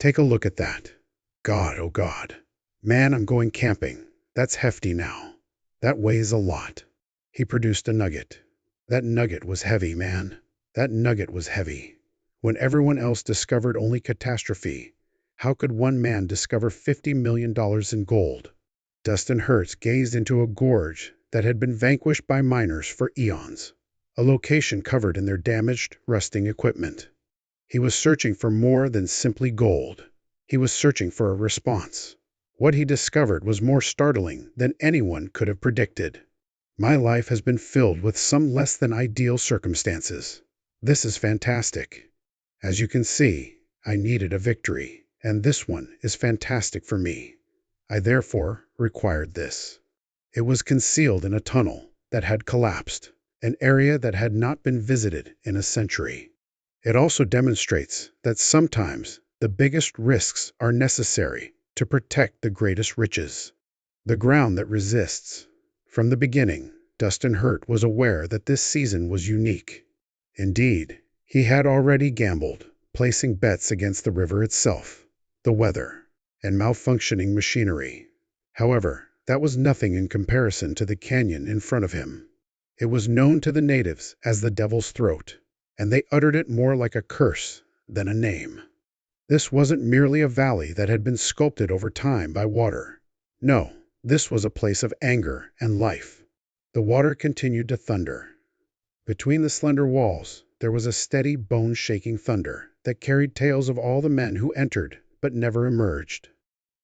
Take a look at that. God, oh God. Man, I'm going camping. That's hefty now. That weighs a lot. He produced a nugget. That nugget was heavy, man. That nugget was heavy. When everyone else discovered only catastrophe, how could one man discover $50 million in gold? Dustin Hertz gazed into a gorge that had been vanquished by miners for eons, a location covered in their damaged, rusting equipment. He was searching for more than simply gold. He was searching for a response. What he discovered was more startling than anyone could have predicted. My life has been filled with some less than ideal circumstances. This is fantastic. As you can see, I needed a victory, and this one is fantastic for me. I therefore required this. It was concealed in a tunnel that had collapsed, an area that had not been visited in a century. It also demonstrates that sometimes the biggest risks are necessary to protect the greatest riches. The ground that resists. From the beginning, Dustin Hurt was aware that this season was unique. Indeed, he had already gambled, placing bets against the river itself, the weather, and malfunctioning machinery. However, that was nothing in comparison to the canyon in front of him. It was known to the natives as the Devil's Throat, and they uttered it more like a curse than a name. This wasn't merely a valley that had been sculpted over time by water. No, this was a place of anger and life. The water continued to thunder. Between the slender walls, there was a steady, bone-shaking thunder that carried tales of all the men who entered but never emerged.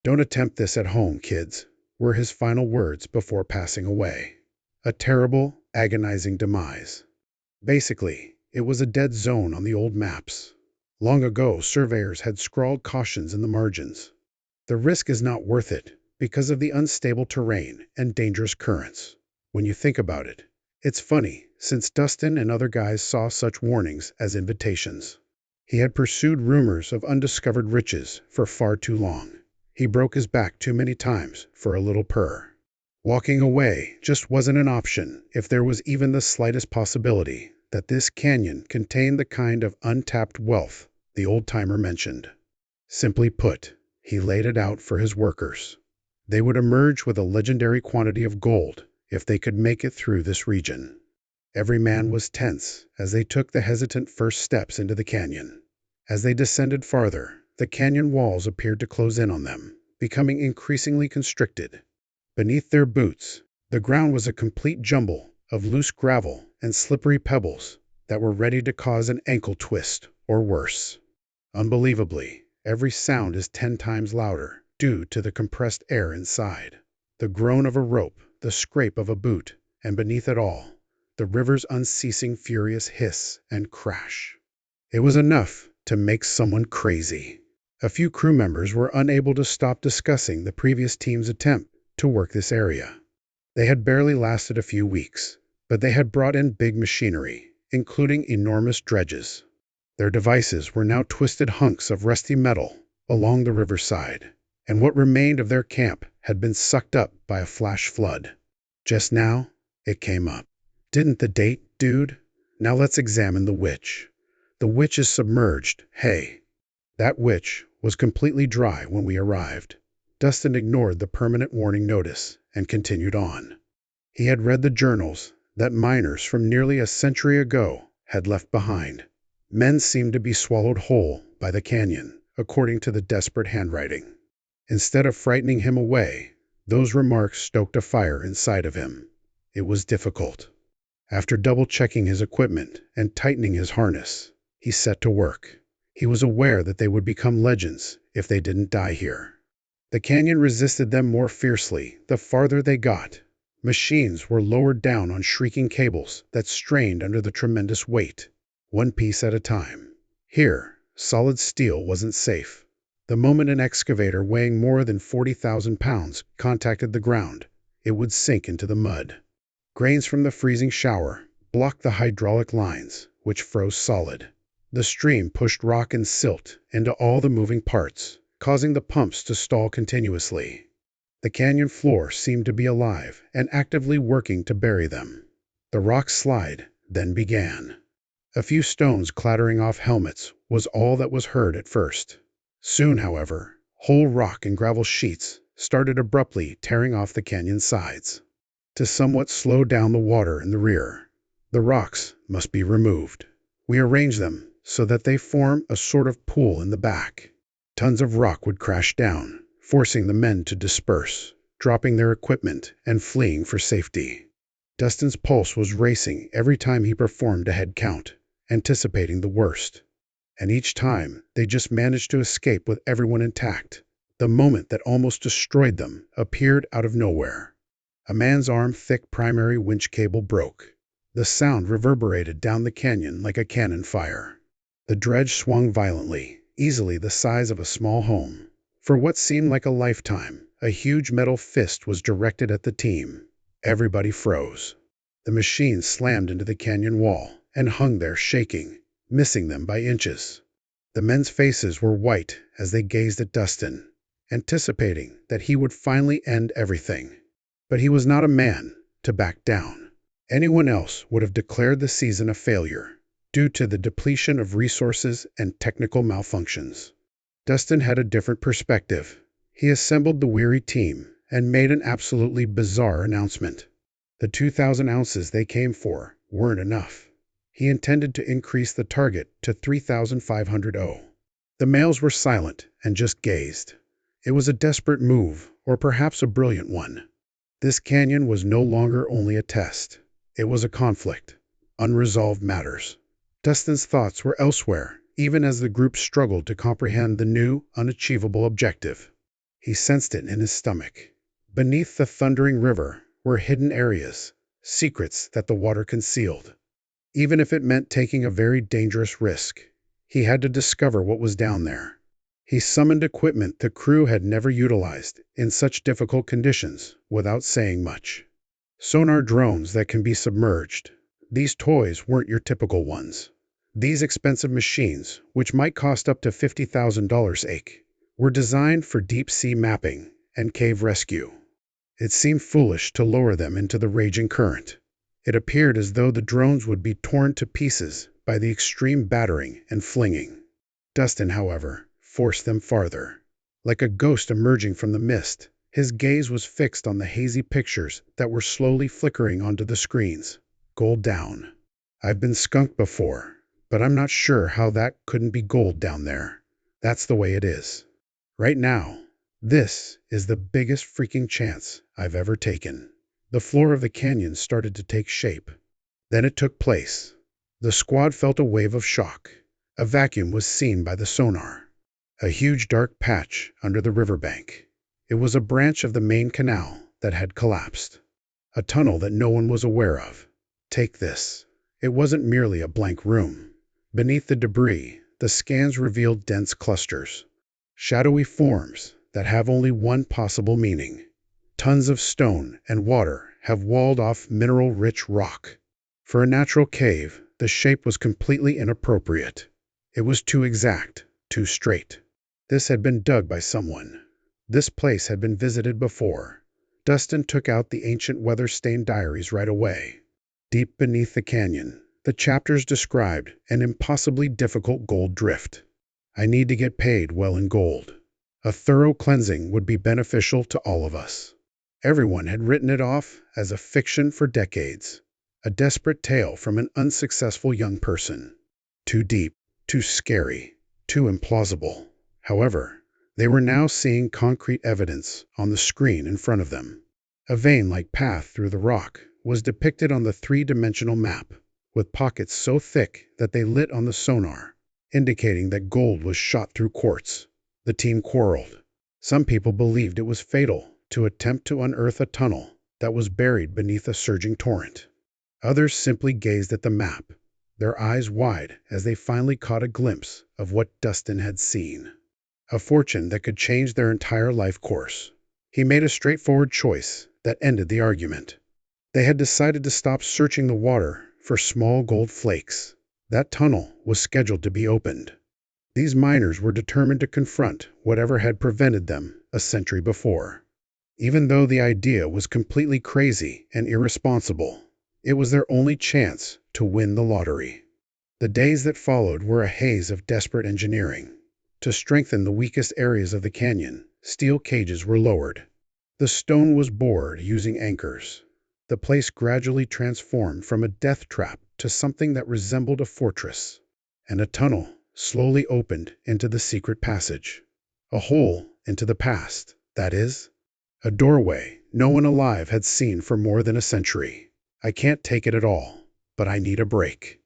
"Don't attempt this at home, kids," were his final words before passing away. A terrible, agonizing demise. Basically, it was a dead zone on the old maps. Long ago, surveyors had scrawled cautions in the margins. The risk is not worth it because of the unstable terrain and dangerous currents. When you think about it, it's funny, since Dustin and other guys saw such warnings as invitations. He had pursued rumors of undiscovered riches for far too long. He broke his back too many times for a little purr. Walking away just wasn't an option if there was even the slightest possibility that this canyon contained the kind of untapped wealth the old-timer mentioned. Simply put, he laid it out for his workers. They would emerge with a legendary quantity of gold if they could make it through this region. Every man was tense as they took the hesitant first steps into the canyon. As they descended farther, the canyon walls appeared to close in on them, becoming increasingly constricted. Beneath their boots, the ground was a complete jumble of loose gravel and slippery pebbles that were ready to cause an ankle twist or worse. Unbelievably, every sound is 10 times louder due to the compressed air inside. The groan of a rope, the scrape of a boot, and beneath it all, the river's unceasing furious hiss and crash. It was enough to make someone crazy. A few crew members were unable to stop discussing the previous team's attempt to work this area. They had barely lasted a few weeks, but they had brought in big machinery, including enormous dredges. Their devices were now twisted hunks of rusty metal along the riverside, and what remained of their camp had been sucked up by a flash flood. Just now, it came up. "Didn't the date, dude? Now let's examine the witch. The witch is submerged, hey." That witch was completely dry when we arrived. Dustin ignored the permanent warning notice and continued on. He had read the journals that miners from nearly a century ago had left behind. Men seemed to be swallowed whole by the canyon, according to the desperate handwriting. Instead of frightening him away, those remarks stoked a fire inside of him. It was difficult. After double-checking his equipment and tightening his harness, he set to work. He was aware that they would become legends if they didn't die here. The canyon resisted them more fiercely the farther they got. Machines were lowered down on shrieking cables that strained under the tremendous weight, one piece at a time. Here, solid steel wasn't safe. The moment an excavator weighing more than 40,000 pounds contacted the ground, it would sink into the mud. Grains from the freezing shower blocked the hydraulic lines, which froze solid. The stream pushed rock and silt into all the moving parts, causing the pumps to stall continuously. The canyon floor seemed to be alive and actively working to bury them. The rock slide then began. A few stones clattering off helmets was all that was heard at first. Soon, however, whole rock and gravel sheets started abruptly tearing off the canyon sides. To somewhat slow down the water in the rear, the rocks must be removed. We arrange them so that they form a sort of pool in the back. Tons of rock would crash down, forcing the men to disperse, dropping their equipment and fleeing for safety. Dustin's pulse was racing every time he performed a head count, anticipating the worst. And each time, they just managed to escape with everyone intact. The moment that almost destroyed them appeared out of nowhere. A man's arm-thick primary winch cable broke. The sound reverberated down the canyon like a cannon fire. The dredge swung violently, easily the size of a small home. For what seemed like a lifetime, a huge metal fist was directed at the team. Everybody froze. The machine slammed into the canyon wall and hung there shaking, missing them by inches. The men's faces were white as they gazed at Dustin, anticipating that he would finally end everything. But he was not a man to back down. Anyone else would have declared the season a failure due to the depletion of resources and technical malfunctions. Dustin had a different perspective. He assembled the weary team and made an absolutely bizarre announcement. The 2,000 ounces they came for weren't enough. He intended to increase the target to 3,500 O. The males were silent and just gazed. It was a desperate move, or perhaps a brilliant one. This canyon was no longer only a test. It was a conflict. Unresolved matters. Dustin's thoughts were elsewhere, even as the group struggled to comprehend the new, unachievable objective. He sensed it in his stomach. Beneath the thundering river were hidden areas, secrets that the water concealed. Even if it meant taking a very dangerous risk, he had to discover what was down there. He summoned equipment the crew had never utilized in such difficult conditions without saying much. Sonar drones that can be submerged. These toys weren't your typical ones. These expensive machines, which might cost up to $50,000 each, were designed for deep-sea mapping and cave rescue. It seemed foolish to lower them into the raging current. It appeared as though the drones would be torn to pieces by the extreme battering and flinging. Dustin, however, forced them farther. Like a ghost emerging from the mist, his gaze was fixed on the hazy pictures that were slowly flickering onto the screens. Gold down. I've been skunked before, but I'm not sure how that couldn't be gold down there. That's the way it is. Right now, this is the biggest freaking chance I've ever taken. The floor of the canyon started to take shape. Then it took place. The squad felt a wave of shock. A vacuum was seen by the sonar. A huge dark patch under the riverbank. It was a branch of the main canal that had collapsed. A tunnel that no one was aware of. Take this. It wasn't merely a blank room. Beneath the debris, the scans revealed dense clusters. Shadowy forms that have only one possible meaning. Tons of stone and water have walled off mineral-rich rock. For a natural cave, the shape was completely inappropriate. It was too exact, too straight. This had been dug by someone. This place had been visited before. Dustin took out the ancient weather-stained diaries right away. Deep beneath the canyon, the chapters described an impossibly difficult gold drift. I need to get paid well in gold. A thorough cleansing would be beneficial to all of us. Everyone had written it off as a fiction for decades. A desperate tale from an unsuccessful young person. Too deep, too scary, too implausible. However, they were now seeing concrete evidence on the screen in front of them. A vein-like path through the rock was depicted on the three-dimensional map, with pockets so thick that they lit on the sonar, indicating that gold was shot through quartz. The team quarreled. Some people believed it was fatal to attempt to unearth a tunnel that was buried beneath a surging torrent. Others simply gazed at the map, their eyes wide as they finally caught a glimpse of what Dustin had seen. A fortune that could change their entire life course. He made a straightforward choice that ended the argument. They had decided to stop searching the water for small gold flakes. That tunnel was scheduled to be opened. These miners were determined to confront whatever had prevented them a century before. Even though the idea was completely crazy and irresponsible, it was their only chance to win the lottery. The days that followed were a haze of desperate engineering. To strengthen the weakest areas of the canyon, steel cages were lowered. The stone was bored using anchors. The place gradually transformed from a death trap to something that resembled a fortress. And a tunnel slowly opened into the secret passage. A hole into the past, that is. A doorway no one alive had seen for more than a century. I can't take it at all, but I need a break.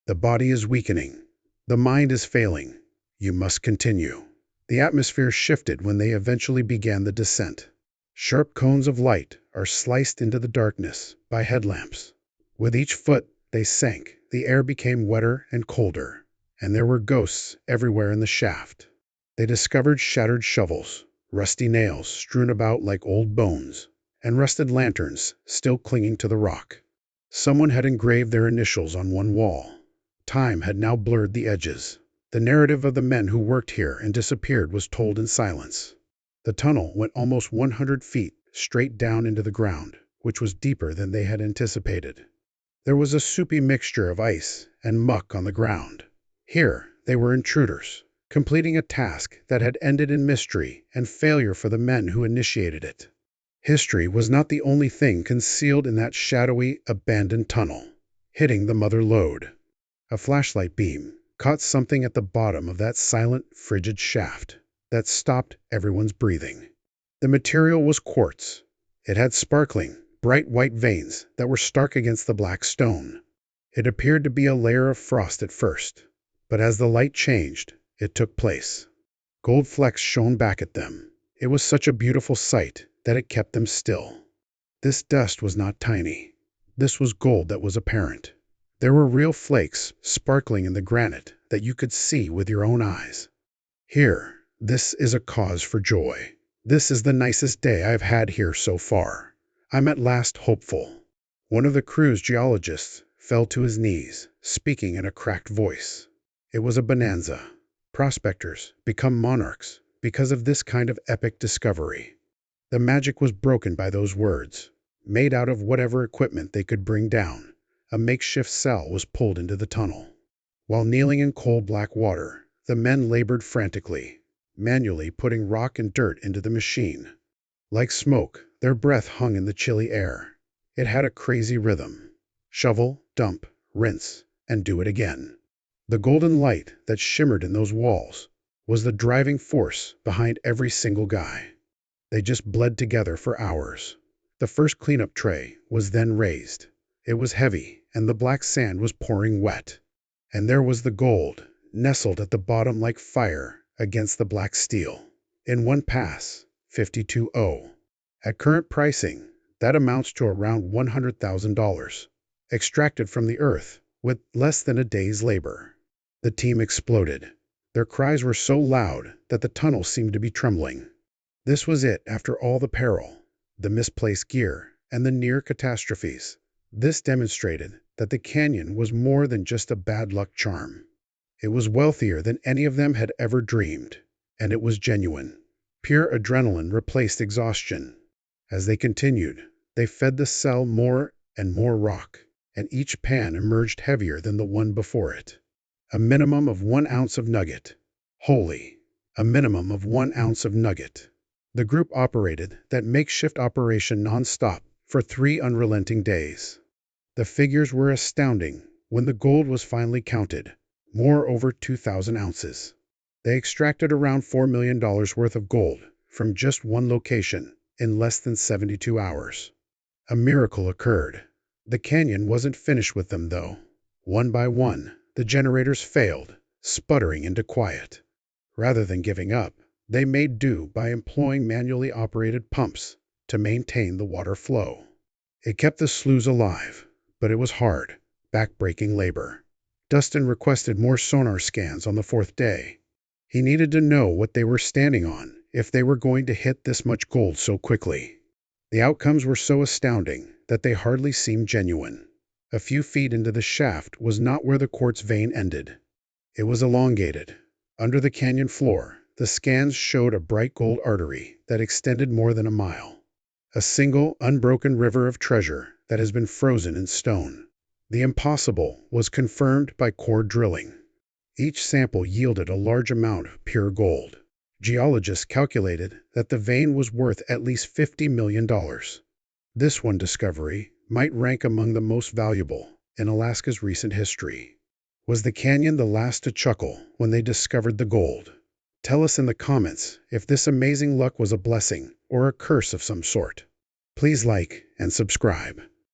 The body is weakening. The mind is failing. You must continue. The atmosphere shifted when they eventually began the descent. Sharp cones of light are sliced into the darkness by headlamps. With each foot they sank, the air became wetter and colder, and there were ghosts everywhere in the shaft. They discovered shattered shovels, rusty nails strewn about like old bones, and rusted lanterns still clinging to the rock. Someone had engraved their initials on one wall. Time had now blurred the edges. The narrative of the men who worked here and disappeared was told in silence. The tunnel went almost 100 feet straight down into the ground, which was deeper than they had anticipated. There was a soupy mixture of ice and muck on the ground. Here they were intruders, completing a task that had ended in mystery and failure for the men who initiated it. History was not the only thing concealed in that shadowy, abandoned tunnel. Hitting the mother lode, a flashlight beam caught something at the bottom of that silent, frigid shaft that stopped everyone's breathing. The material was quartz. It had sparkling, bright white veins that were stark against the black stone. It appeared to be a layer of frost at first, but as the light changed, it took place. Gold flecks shone back at them. It was such a beautiful sight that it kept them still. This dust was not tiny. This was gold that was apparent. There were real flakes sparkling in the granite that you could see with your own eyes. Here, this is a cause for joy. This is the nicest day I've had here so far. I'm at last hopeful. One of the crew's geologists fell to his knees, speaking in a cracked voice. It was a bonanza. Prospectors become monarchs because of this kind of epic discovery. The magic was broken by those words. Made out of whatever equipment they could bring down, a makeshift cell was pulled into the tunnel. While kneeling in cold black water, the men labored frantically, manually putting rock and dirt into the machine. Like smoke, their breath hung in the chilly air. It had a crazy rhythm. Shovel, dump, rinse, and do it again. The golden light that shimmered in those walls was the driving force behind every single guy. They just bled together for hours. The first cleanup tray was then raised. It was heavy, and the black sand was pouring wet. And there was the gold, nestled at the bottom like fire against the black steel. In one pass, 52.0. At current pricing, that amounts to around $100,000, extracted from the earth with less than a day's labor. The team exploded. Their cries were so loud that the tunnel seemed to be trembling. This was it after all the peril, the misplaced gear, and the near catastrophes. This demonstrated that the canyon was more than just a bad luck charm. It was wealthier than any of them had ever dreamed, and it was genuine. Pure adrenaline replaced exhaustion. As they continued, they fed the cell more and more rock, and each pan emerged heavier than the one before it. A minimum of 1 ounce of nugget. Holy! A minimum of 1 ounce of nugget. The group operated that makeshift operation non-stop for 3 unrelenting days. The figures were astounding when the gold was finally counted, more over 2,000 ounces. They extracted around $4 million worth of gold from just one location in less than 72 hours. A miracle occurred. The canyon wasn't finished with them, though. One by one, the generators failed, sputtering into quiet. Rather than giving up, they made do by employing manually operated pumps to maintain the water flow. It kept the sloughs alive, but it was hard, back-breaking labor. Dustin requested more sonar scans on the 4th day. He needed to know what they were standing on if they were going to hit this much gold so quickly. The outcomes were so astounding that they hardly seemed genuine. A few feet into the shaft was not where the quartz vein ended. It was elongated. Under the canyon floor, the scans showed a bright gold artery that extended more than a mile. A single, unbroken river of treasure that has been frozen in stone. The impossible was confirmed by core drilling. Each sample yielded a large amount of pure gold. Geologists calculated that the vein was worth at least $50 million. This one discovery might rank among the most valuable in Alaska's recent history. Was the canyon the last to chuckle when they discovered the gold? Tell us in the comments if this amazing luck was a blessing or a curse of some sort. Please like and subscribe.